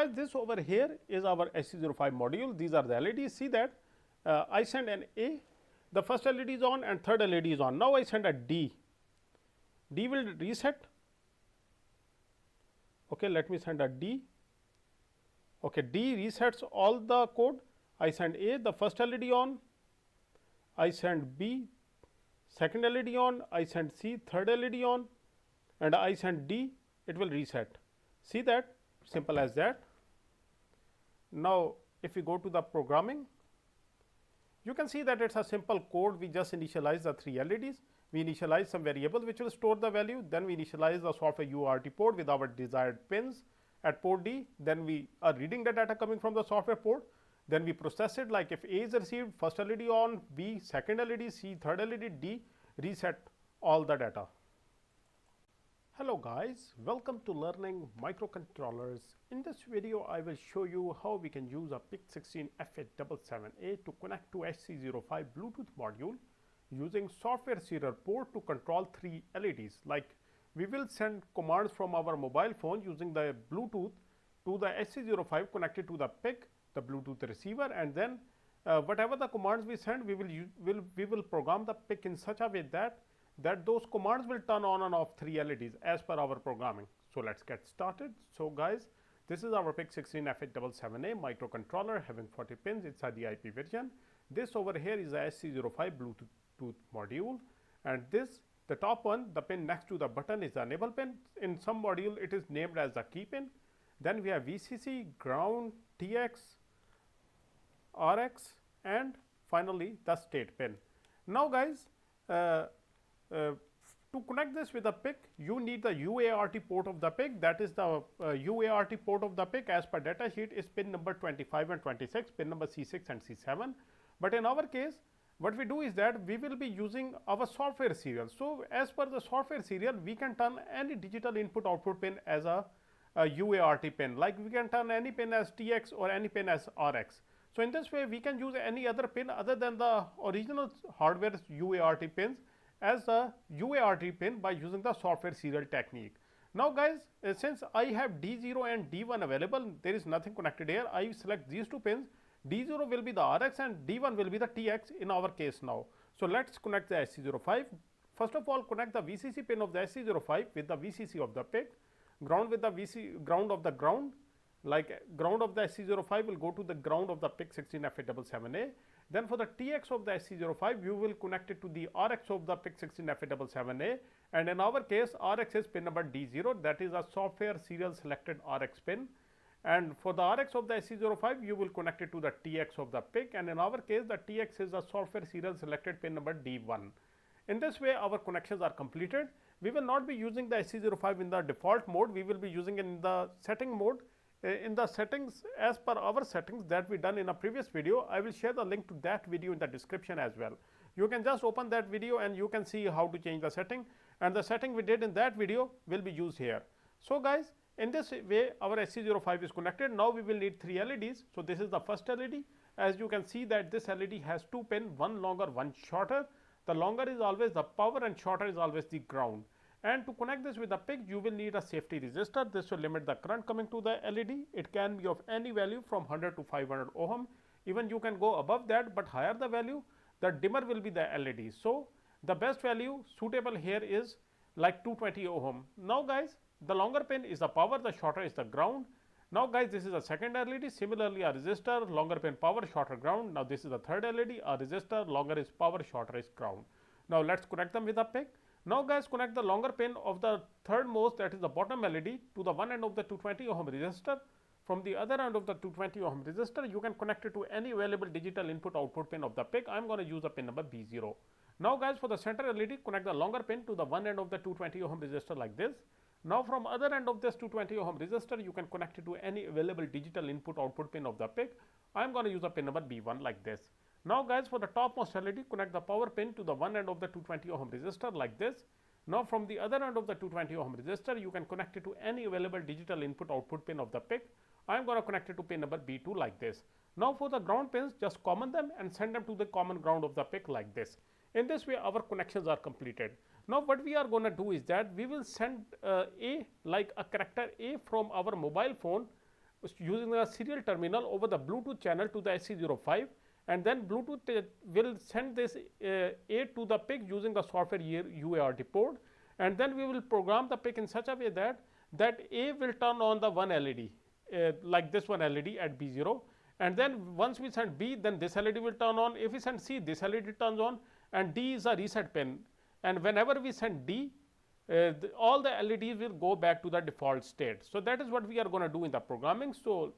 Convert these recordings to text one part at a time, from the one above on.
guys, this over here is our HC-05 module. These are the LEDs. See that I send an A, the first LED is on and third LED is on. Now I send a D. D will reset. Okay, let me send a D. Okay, D resets all the code. I send A, the first LED on. I send B, second LED on. I send C, third LED on, and I send D. It will reset. See that, simple as that. Now, if we go to the programming, you can see that it's a simple code. We just initialize the 3 LEDs. We initialize some variable which will store the value. Then we initialize the software UART port with our desired pins at port D. Then we are reading the data coming from the software port. Then we process it, like if A is received, first LED on, B, second LED, C, third LED, D, reset all the data. Hello guys, welcome to learning microcontrollers. In this video, I will show you how we can use a PIC16F877A to connect to HC-05 Bluetooth module using software serial port to control 3 LEDs. Like we will send commands from our mobile phone using the Bluetooth to the HC-05 connected to the PIC, the Bluetooth receiver, and then whatever the commands we send, we will program the PIC in such a way that those commands will turn on and off 3 LEDs as per our programming. So let's get started. So guys, this is our PIC16F877A microcontroller having 40 pins inside the IP version. This over here is a HC-05 Bluetooth module, and this, the top one, the pin next to the button, is the enable pin. In some module it is named as the key pin. Then we have VCC, ground, TX, RX, and finally the state pin. Now guys, to connect this with the PIC, you need the UART port of the PIC. That is the UART port of the PIC as per data sheet is pin number 25 and 26, pin number C6 and C7. But in our case, what we do is that we will be using our software serial. So as per the software serial, we can turn any digital input output pin as a UART pin. Like we can turn any pin as TX or any pin as RX. So in this way, we can use any other pin other than the original hardware UART pins as a UART pin by using the software serial technique. Now guys, since I have D0 and D1 available, there is nothing connected here. I select these 2 pins. D0 will be the RX and D1 will be the TX in our case now. So let's connect the HC-05. First of all, connect the VCC pin of the HC-05 with the VCC of the PIC, ground with the ground of the ground. Like ground of the HC-05 will go to the ground of the PIC16F877A. Then for the TX of the HC-05, you will connect it to the RX of the PIC16F877A, and in our case RX is pin number D0, that is a software serial selected RX pin. And for the RX of the HC-05, you will connect it to the TX of the PIC, and in our case the TX is a software serial selected pin number D1. In this way our connections are completed. We will not be using the HC-05 in the default mode, we will be using it in the setting mode. In the settings, as per our settings that we done in a previous video, I will share the link to that video in the description as well. You can just open that video and you can see how to change the setting, and the setting we did in that video will be used here. So guys, in this way our HC-05 is connected. Now we will need 3 LEDs. So this is the first LED. As you can see that this LED has 2 pins, one longer, one shorter. The longer is always the power and shorter is always the ground. And to connect this with the PIC, you will need a safety resistor. This will limit the current coming to the LED. It can be of any value from 100 to 500 ohm. Even you can go above that, but higher the value, the dimmer will be the LED. So the best value suitable here is like 220 ohm. Now guys, the longer pin is the power, the shorter is the ground. Now guys, this is a second LED. Similarly, a resistor, longer pin power, shorter ground. Now this is the third LED, a resistor, longer is power, shorter is ground. Now let's connect them with the PIC. Now guys, connect the longer pin of the third most, that is the bottom LED, to the one end of the 220 ohm resistor. From the other end of the 220 ohm resistor, you can connect it to any available digital input output pin of the PIC. I am going to use the pin number B0. Now guys, for the center LED, connect the longer pin to the one end of the 220 ohm resistor like this. Now from other end of this 220 ohm resistor, you can connect it to any available digital input output pin of the PIC. I am going to use the pin number B1 like this. Now guys, for the topmost LED, connect the power pin to the one end of the 220 ohm resistor like this. Now from the other end of the 220 ohm resistor, you can connect it to any available digital input output pin of the PIC. I am going to connect it to pin number B2 like this. Now for the ground pins, just common them and send them to the common ground of the PIC like this. In this way our connections are completed. Now what we are going to do is that we will send A, like a character A from our mobile phone using a serial terminal over the Bluetooth channel to the HC-05, and then Bluetooth will send this A to the PIC using the software UART port, and then we will program the PIC in such a way that A will turn on the one LED, like this one LED at B0, and then once we send B, then this LED will turn on. If we send C, this LED turns on, and D is a reset pin, and whenever we send D, all the LEDs will go back to the default state. So that is what we are going to do in the programming. So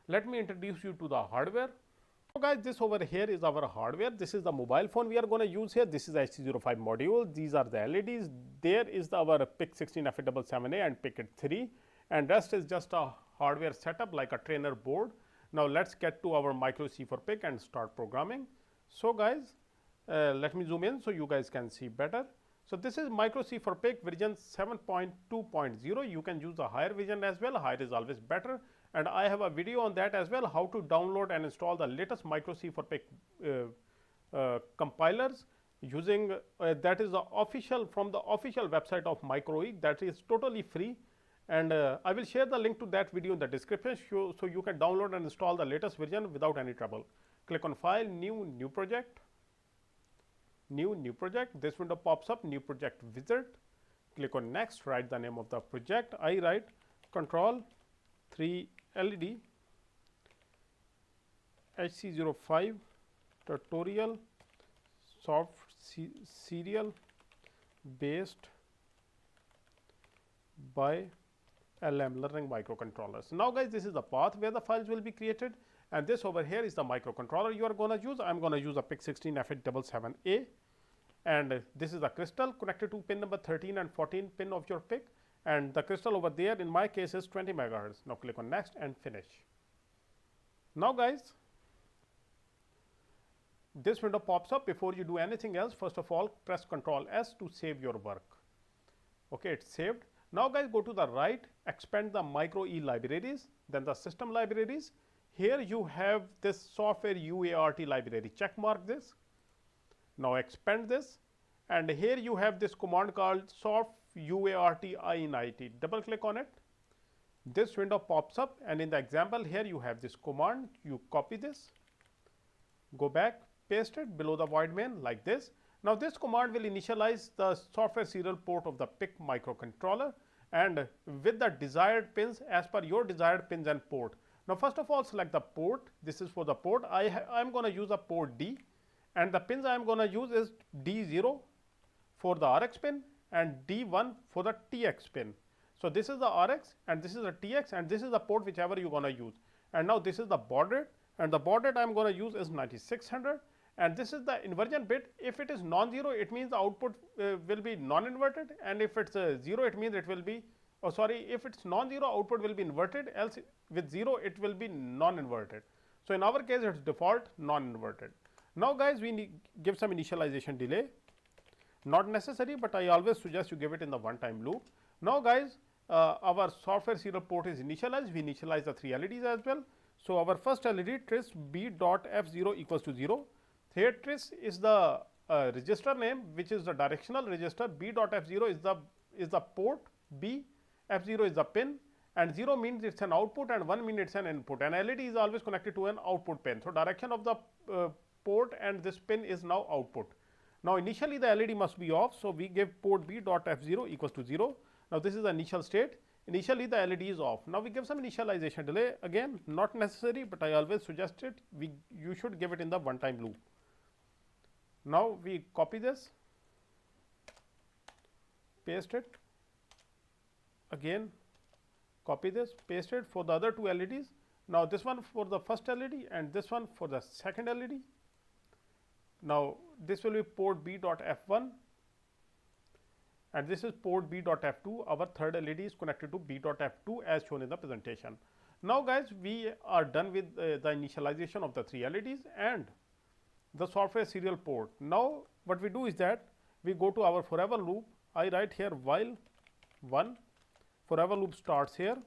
let me introduce you to the hardware. So guys, this over here is our hardware. This is the mobile phone we are going to use here. This is the HC-05 module. These are the LEDs. There is our PIC16F877A and PIC3, and rest is just a hardware setup like a trainer board. Now let's get to our MikroC for PIC and start programming. So guys, let me zoom in so you guys can see better. So this is MikroC for PIC version 7.2.0. You can use a higher version as well. Higher is always better, and I have a video on that as well, how to download and install the latest MikroC for PIC compilers using that is the official from the official website of MikroC. That is totally free, and I will share the link to that video in the description, so you can download and install the latest version without any trouble. Click on File, New Project. New project. This window pops up, New Project Wizard. Click on Next, write the name of the project. I write Control 3 LED HC-05 tutorial soft serial based by LM learning microcontrollers. Now guys, this is the path where the files will be created, and this over here is the microcontroller you are going to use. I am going to use a PIC16F877A, and this is the crystal connected to pin number 13 and 14 pin of your PIC, and the crystal over there in my case is 20 megahertz. Now click on Next and finish. Now guys, this window pops up. Before you do anything else, first of all press Ctrl S to save your work. Okay, it's saved. Now guys, go to the right, expand the MikroE libraries, then the system libraries. Here you have this software UART library, check mark this. Now expand this, and here you have this command called soft UART init. Double click on it. This window pops up, and in the example here you have this command. You copy this, go back, paste it below the void main like this. Now this command will initialize the software serial port of the PIC microcontroller, and with the desired pins as per your desired pins and port. Now first of all select the port. This is for the port. I am going to use a port D, and the pins I am going to use is D0 for the RX pin and D1 for the TX pin. So this is the RX and this is the TX, and this is the port whichever you are going to use. And now this is the baud rate, and the baud rate I am going to use is 9600. And this is the inversion bit. If it is non-zero, it means the output will be non-inverted, and if it's 0, it means it will be, oh sorry, if it's non-zero, output will be inverted, else with 0 it will be non-inverted. So in our case it's default non-inverted. Now guys, we need give some initialization delay. Not necessary, but I always suggest you give it in the one-time loop. Now guys, our software serial port is initialized. We initialize the 3 LEDs as well. So our first LED tris B.F0 equals to 0. Here tris is the register name, which is the directional register. B.F0 is the port, B, F0 is the pin, and 0 means it's an output and 1 means it's an input. And LED is always connected to an output pin. So direction of the port and this pin is now output. Now initially the LED must be off, so we give port B.F0 equals to 0. Now this is the initial state. Initially the LED is off. Now we give some initialization delay. Again, not necessary, but I always suggest it. You should give it in the one-time loop. Now we copy this, paste it, again copy this, paste it for the other 2 LEDs. Now this one for the first LED and this one for the second LED. Now this will be port B.F1 and this is port B.F2. Our third LED is connected to B.F2 as shown in the presentation. Now guys, we are done with the initialization of the 3 LEDs and the software serial port. Now what we do is that we go to our forever loop. I write here while 1, forever loop starts here,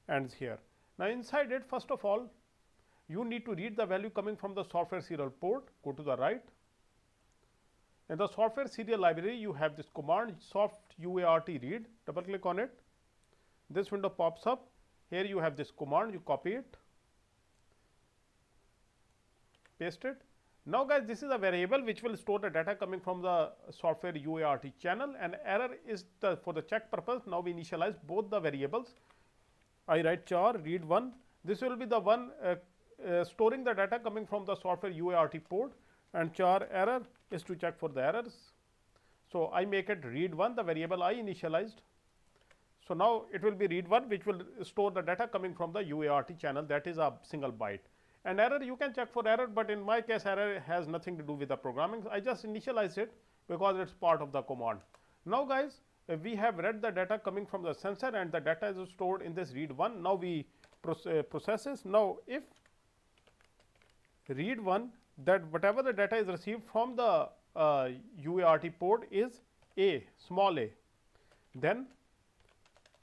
ends here. Now inside it, first of all, you need to read the value coming from the software serial port. Go to the right. In the software serial library, you have this command soft UART read. Double click on it. This window pops up. here you have this command, you copy it, paste it. Now guys, this is a variable which will store the data coming from the software UART channel, and error is for the check purpose. Now we initialize both the variables. I write char read 1. This will be the one storing the data coming from the software UART port, and char error is to check for the errors. So I make it read 1, the variable I initialized. So now it will be read 1, which will store the data coming from the UART channel, that is a single byte. And error, you can check for error, but in my case error has nothing to do with the programming. I just initialize it because it's part of the command. Now guys, we have read the data coming from the sensor, and the data is stored in this read 1. Now we processes. Now if read 1, that whatever the data is received from the UART port is A, small a, then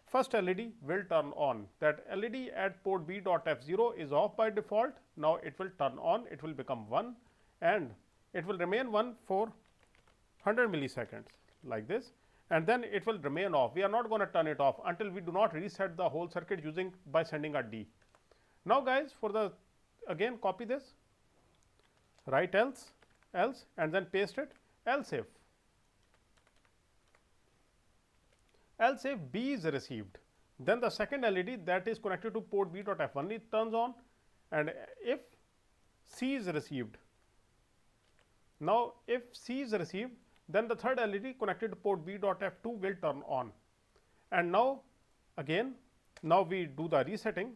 first LED will turn on. That LED at port B.F0 is off by default. Now it will turn on, it will become 1, and it will remain 1 for 100 milliseconds like this, and then it will remain off. We are not going to turn it off until we do not reset the whole circuit by sending a D. Now guys, for the again copy this, write else, and then paste it, else if B is received, then the second LED that is connected to port B.F1 it turns on, and if C is received, now if C is received, then the third LED connected to port B.F2 will turn on. And now again, now we do the resetting.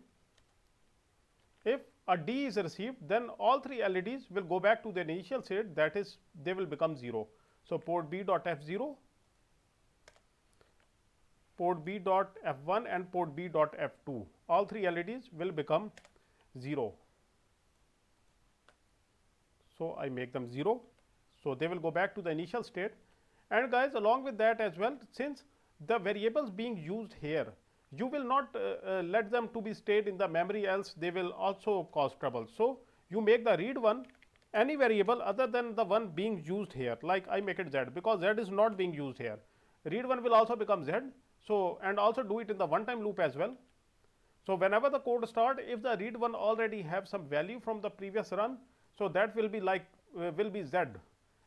If a D is received, then all three LEDs will go back to their initial state, that is they will become 0. So port B.F0, port B.F1 and port B.F2, all three LEDs will become 0. So I make them 0. So they will go back to the initial state. And guys, along with that as well, since the variables being used here, you will not let them to be stayed in the memory, else they will also cause trouble. So you make the read 1 any variable other than the one being used here, like I make it Z, because Z is not being used here. Read 1 will also become Z. So and also do it in the one time loop as well. So whenever the code start, if the read 1 already have some value from the previous run, so that will be like will be Z,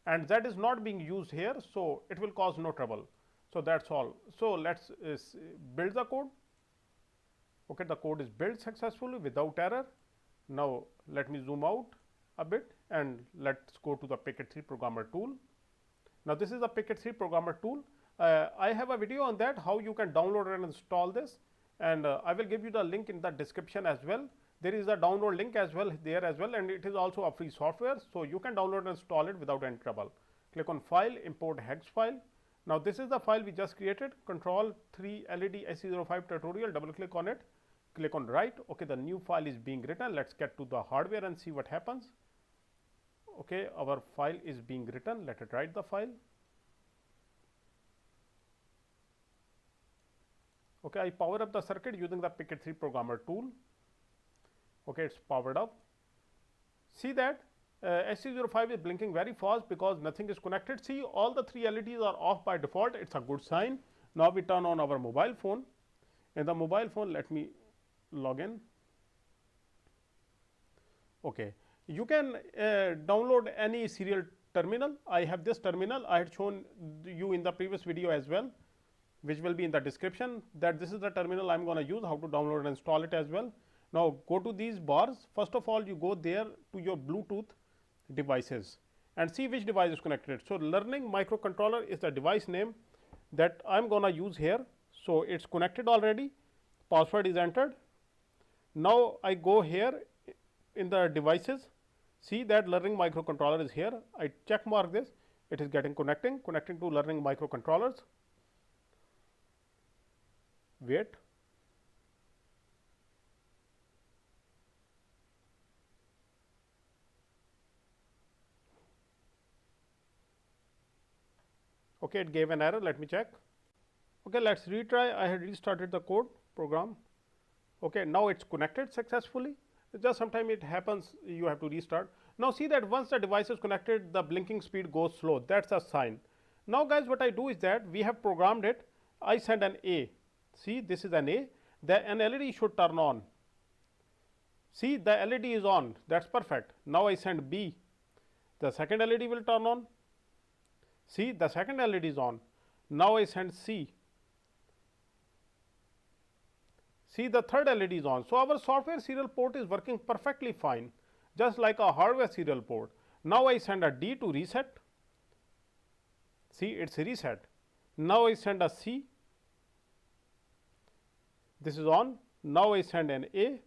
and Z is not being used here, so it will cause no trouble. So that's all. So let's build the code. Okay, the code is built successfully without error. Now let me zoom out a bit and let's go to the PIC16 programmer tool. Now this is the PIC16 programmer tool. I have a video on that, how you can download and install this, and I will give you the link in the description as well. There is a download link as well there as well, and it is also a free software, so you can download and install it without any trouble. Click on file, import hex file. Now this is the file we just created, control 3 LED HC-05 tutorial, double click on it, click on write. Okay, the new file is being written. Let's get to the hardware and see what happens. Okay, our file is being written. Let it write the file. Okay, I power up the circuit using the PIC16 programmer tool. Okay, it's powered up. See that HC-05 is blinking very fast because nothing is connected. See, all the three LEDs are off by default. It's a good sign. Now we turn on our mobile phone. In the mobile phone, let me log in. Okay, you can download any serial terminal. I have this terminal. I had shown you in the previous video as well, which will be in the description, that this is the terminal I'm going to use, how to download and install it as well. Now go to these bars. First of all, you go there to your Bluetooth devices and see which device is connected. So learning microcontroller is the device name that I'm going to use here. So it's connected already. Password is entered. Now I go here in the devices. See that learning microcontroller is here. I check mark this. It is connecting to learning microcontrollers. Wait. Okay, it gave an error. Let me check. Okay, let's retry. I had restarted the code program. Okay, now it's connected successfully. Just sometimes it happens, you have to restart. Now see that once the device is connected, the blinking speed goes slow. That's a sign. Now guys, what I do is that we have programmed it. I send an A. See, this is an A. an LED should turn on. See, the LED is on, that's perfect. Now I send B, the second LED will turn on. See, the second LED is on. Now I send C. See, the third LED is on. So, our software serial port is working perfectly fine, just like a hardware serial port. Now I send a D to reset. See, it's reset. Now I send a C. This is on. Now I send an A.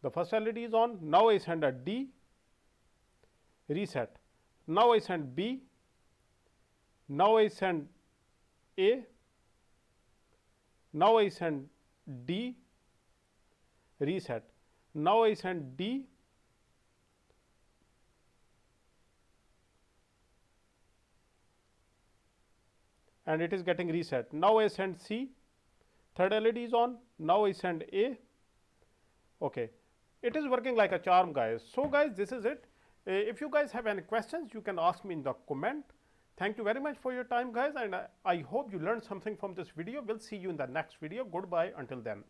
The first LED is on. Now I send a D. Reset. Now I send B. Now I send A. Now I send D. Reset. Now I send D. And it is getting reset. Now I send C, third LED is on. Now I send A. Okay, it is working like a charm, guys. So, guys, this is it. If you guys have any questions, you can ask me in the comment. Thank you very much for your time, guys, and I hope you learned something from this video. We'll see you in the next video. Goodbye until then.